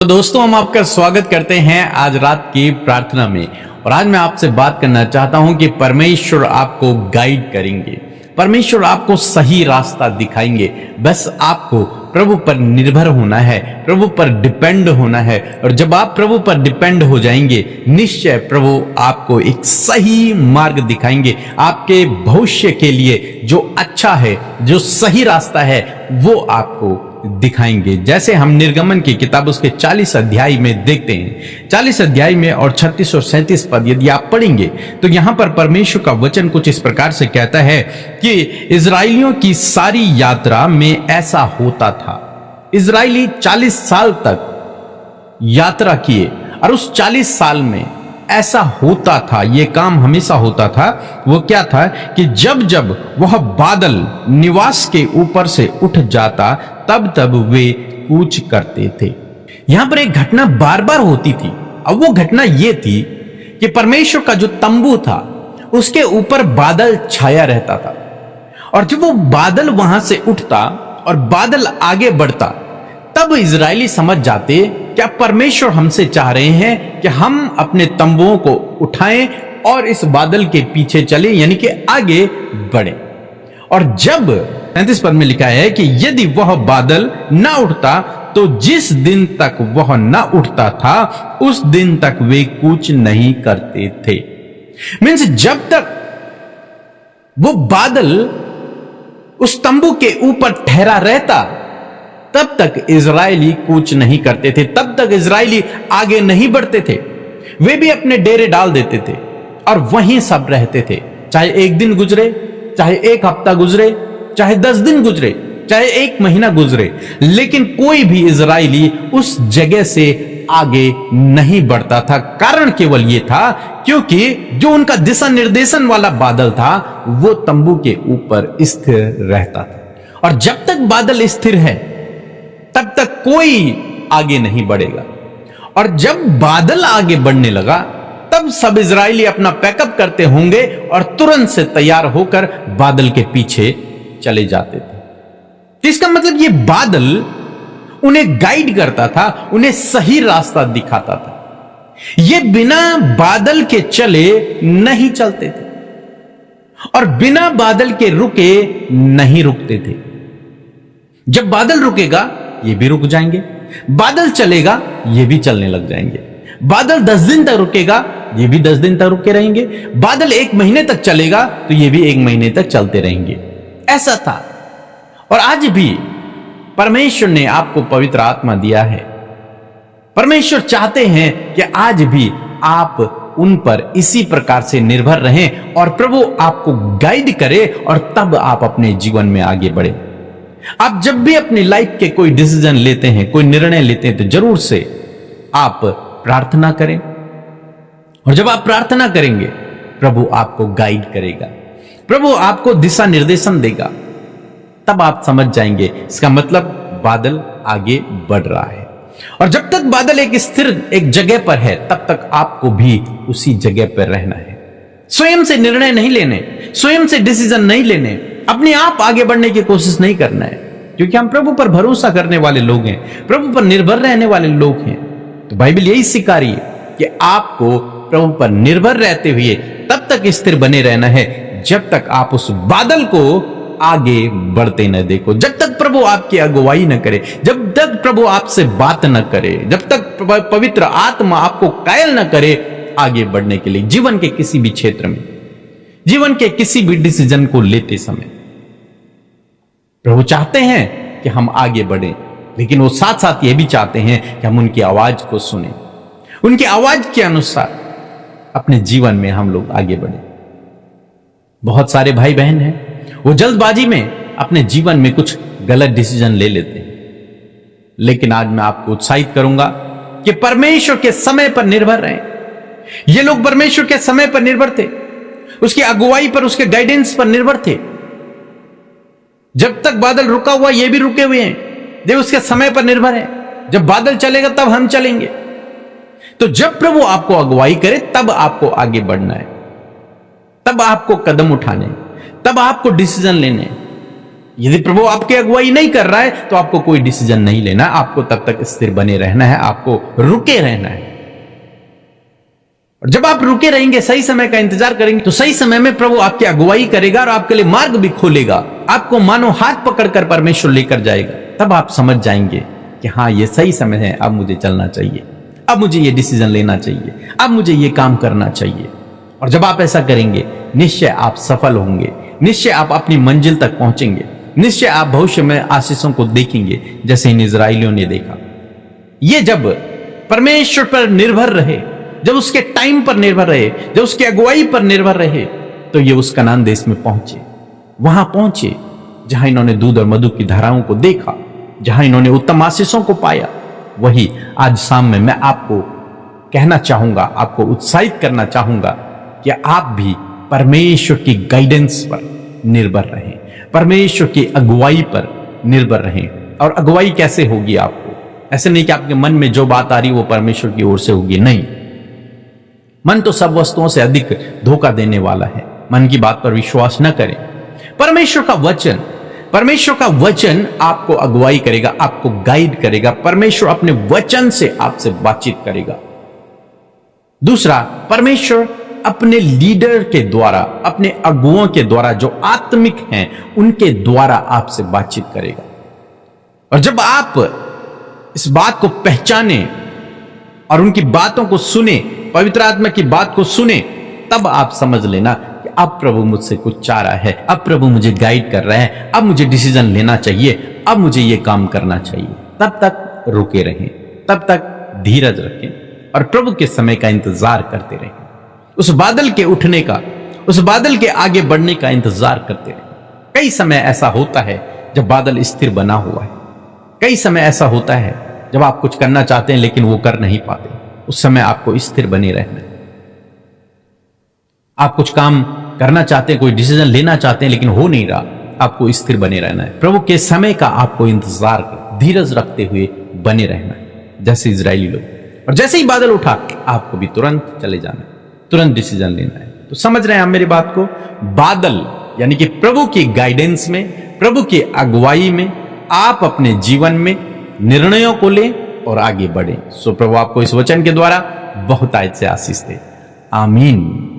तो दोस्तों, हम आपका स्वागत करते हैं आज रात की प्रार्थना में। और आज मैं आपसे बात करना चाहता हूं कि परमेश्वर आपको गाइड करेंगे, परमेश्वर आपको सही रास्ता दिखाएंगे। बस आपको प्रभु पर निर्भर होना है, प्रभु पर डिपेंड होना है। और जब आप प्रभु पर डिपेंड हो जाएंगे, निश्चय प्रभु आपको एक सही मार्ग दिखाएंगे। आपके भविष्य के लिए जो अच्छा है, जो सही रास्ता है, वो आपको दिखाएंगे। जैसे हम निर्गमन की किताब उसके 40 अध्याय में देखते हैं, 40 अध्याय में और 36 और 37 पद यदि आप पढ़ेंगे तो यहां पर परमेश्वर का वचन कुछ इस प्रकार से कहता है कि इजराइलियों की सारी यात्रा में ऐसा होता था। इजराइली 40 साल तक यात्रा किए और उस 40 साल में ऐसा होता था, यह काम हमेशा होता था। वो क्या था कि जब जब वह बादल निवास के ऊपर से उठ जाता तब तब वे कूच करते थे। यहां पर एक घटना बार बार होती थी। अब वो घटना ये थी कि परमेश्वर का जो तंबू था उसके ऊपर बादल छाया रहता था। और जब वो बादल वहां से उठता और बादल आगे बढ़ता, तब इजरायली समझ जाते क्या परमेश्वर हमसे चाह रहे हैं कि हम अपने तंबुओं को उठाएं और इस बादल के पीछे चलें, यानी कि आगे बढ़ें। और जब 35 पद में लिखा है कि यदि वह बादल ना उठता तो जिस दिन तक वह ना उठता था उस दिन तक वे कूच नहीं करते थे। मीन्स जब तक वो बादल उस तंबू के ऊपर ठहरा रहता तब तक इजरायली कूच नहीं करते थे, तब तक इजरायली आगे नहीं बढ़ते थे। वे भी अपने डेरे डाल देते थे और वहीं सब रहते थे। चाहे एक दिन गुजरे, चाहे एक हफ्ता गुजरे, चाहे 10 दिन गुजरे, चाहे 1 महीना गुजरे, लेकिन कोई भी इजरायली उस जगह से आगे नहीं बढ़ता था। कारण केवल यह था क्योंकि जो उनका दिशा निर्देशन वाला बादल था वो तंबू के ऊपर स्थिर रहता था। और जब तक बादल स्थिर है तब तक कोई आगे नहीं बढ़ेगा। और जब बादल आगे बढ़ने लगा तब सब इजरायली अपना पैकअप करते होंगे और तुरंत से तैयार होकर बादल के पीछे चले जाते थे। तो इसका मतलब ये बादल उन्हें गाइड करता था, उन्हें सही रास्ता दिखाता था। ये बिना बादल के चले नहीं चलते थे और बिना बादल के रुके नहीं रुकते थे। जब बादल रुकेगा ये भी रुक जाएंगे, बादल चलेगा ये भी चलने लग जाएंगे। बादल 10 दिन तक रुकेगा ये भी 10 दिन तक रुके रहेंगे। बादल 1 महीने तक चलेगा तो ये भी 1 महीने तक चलते रहेंगे। ऐसा था। और आज भी परमेश्वर ने आपको पवित्र आत्मा दिया है। परमेश्वर चाहते हैं कि आज भी आप उन पर इसी प्रकार से निर्भर रहें और प्रभु आपको गाइड करे और तब आप अपने जीवन में आगे बढ़े। आप जब भी अपनी लाइफ के कोई डिसीजन लेते हैं, कोई निर्णय लेते हैं, तो जरूर से आप प्रार्थना करें। और जब आप प्रार्थना करेंगे प्रभु आपको गाइड करेगा, प्रभु आपको दिशा निर्देशन देगा। तब आप समझ जाएंगे इसका मतलब बादल आगे बढ़ रहा है। और जब तक बादल एक स्थिर एक जगह पर है तब तक आपको भी उसी जगह पर रहना है। स्वयं से निर्णय नहीं लेने, स्वयं से डिसीजन नहीं लेने, अपने आप आगे बढ़ने की कोशिश नहीं करना है, क्योंकि हम प्रभु पर भरोसा करने वाले लोग हैं, प्रभु पर निर्भर रहने वाले लोग हैं। तो बाइबल यही सिखा रही है कि आपको प्रभु पर निर्भर रहते हुए तब तक स्थिर बने रहना है जब तक आप उस बादल को आगे बढ़ते न देखो, जब तक प्रभु आपकी अगुवाई न करे, जब तक प्रभु आपसे बात न करे, जब तक पवित्र आत्मा आपको कायल न करे आगे बढ़ने के लिए। जीवन के किसी भी क्षेत्र में, जीवन के किसी भी डिसीजन को लेते समय प्रभु चाहते हैं कि हम आगे बढ़ें, लेकिन वो साथ साथ ये भी चाहते हैं कि हम उनकी आवाज को सुने, उनकी आवाज के अनुसार अपने जीवन में हम लोग आगे बढ़ें। बहुत सारे भाई बहन हैं वो जल्दबाजी में अपने जीवन में कुछ गलत डिसीजन ले लेते हैं, लेकिन आज मैं आपको उत्साहित करूंगा कि परमेश्वर के समय पर निर्भर रहें। ये लोग परमेश्वर के समय पर निर्भर थे, उसकी अगुवाई पर, उसके गाइडेंस पर निर्भर थे। जब तक बादल रुका हुआ ये भी रुके हुए हैं, जब उसके समय पर निर्भर है। जब बादल चलेगा तब हम चलेंगे। तो जब प्रभु आपको अगुवाई करे तब आपको आगे बढ़ना है, तब आपको कदम उठाने, तब आपको डिसीजन लेने। यदि प्रभु आपकी अगुवाई नहीं कर रहा है तो आपको कोई डिसीजन नहीं लेना, आपको तब तक स्थिर बने रहना है, आपको रुके रहना है। और जब आप रुके रहेंगे, सही समय का इंतजार करेंगे, तो सही समय में प्रभु आपकी अगुवाई करेगा और आपके लिए मार्ग भी खोलेगा। आपको मानो हाथ पकड़कर परमेश्वर लेकर जाएगा। तब आप समझ जाएंगे कि हाँ, ये सही समय है, अब मुझे चलना चाहिए, अब मुझे ये डिसीजन लेना चाहिए, अब मुझे ये काम करना चाहिए। और जब आप ऐसा करेंगे, निश्चय आप सफल होंगे, निश्चय आप अपनी मंजिल तक पहुंचेंगे, निश्चय आप भविष्य में आशीषों को देखेंगे जैसे इन इजराइलियों ने देखा। ये जब परमेश्वर पर निर्भर रहे, जब उसके टाइम पर निर्भर रहे, जब उसकी अगुवाई पर निर्भर रहे, तो ये उस कनान देश में पहुंचे, वहां पहुंचे जहां इन्होंने दूध और मधु की धाराओं को देखा, जहां इन्होंने उत्तम आशीषों को पाया। वही आज शाम में मैं आपको कहना चाहूंगा, आपको उत्साहित करना चाहूंगा कि आप भी परमेश्वर की गाइडेंस पर निर्भर रहें, परमेश्वर की अगुवाई पर निर्भर रहें। और अगुवाई कैसे होगी आपको? ऐसे नहीं कि आपके मन में जो बात आ रही वो परमेश्वर की ओर से होगी, नहीं। मन तो सब वस्तुओं से अधिक धोखा देने वाला है। मन की बात पर विश्वास न करें। परमेश्वर का वचन आपको अगुवाई करेगा, आपको गाइड करेगा। परमेश्वर अपने वचन से आपसे बातचीत करेगा। दूसरा, परमेश्वर अपने लीडर के द्वारा, अपने अगुओं के द्वारा, जो आत्मिक हैं, उनके द्वारा आपसे बातचीत करेगा। और जब आप इस बात को पहचाने और उनकी बातों को सुने, पवित्र आत्मा की बात को सुने, तब आप समझ लेना कि अब प्रभु मुझसे कुछ चाह रहा है, अब प्रभु मुझे गाइड कर रहा है, अब मुझे डिसीजन लेना चाहिए, अब मुझे ये काम करना चाहिए। तब तक रुके रहें, तब तक धीरज रखें और प्रभु के समय का इंतजार करते रहें। उस बादल के उठने का, उस बादल के आगे बढ़ने का इंतजार करते रहें। कई समय ऐसा होता है जब बादल स्थिर बना हुआ है, कई समय ऐसा होता है जब आप कुछ करना चाहते हैं लेकिन वो कर नहीं पाते। उस समय आपको स्थिर बने रहना है। आप कुछ काम करना चाहते हैं, कोई डिसीजन लेना चाहते हैं लेकिन हो नहीं रहा, आपको स्थिर बने रहना है। प्रभु के समय का आपको इंतजार कर, धीरज रखते हुए बने रहना है, जैसे इजरायली लोग। और जैसे ही बादल उठा, आपको भी तुरंत चले जाना है, तुरंत डिसीजन लेना है। तो समझ रहे हैं आप मेरी बात को? बादल यानी कि प्रभु की गाइडेंस में, प्रभु की अगुवाई में आप अपने जीवन में निर्णयों को लें और आगे बढ़ें। सो प्रभु आपको इस वचन के द्वारा बहुत आयत से आशीष दे। आमीन।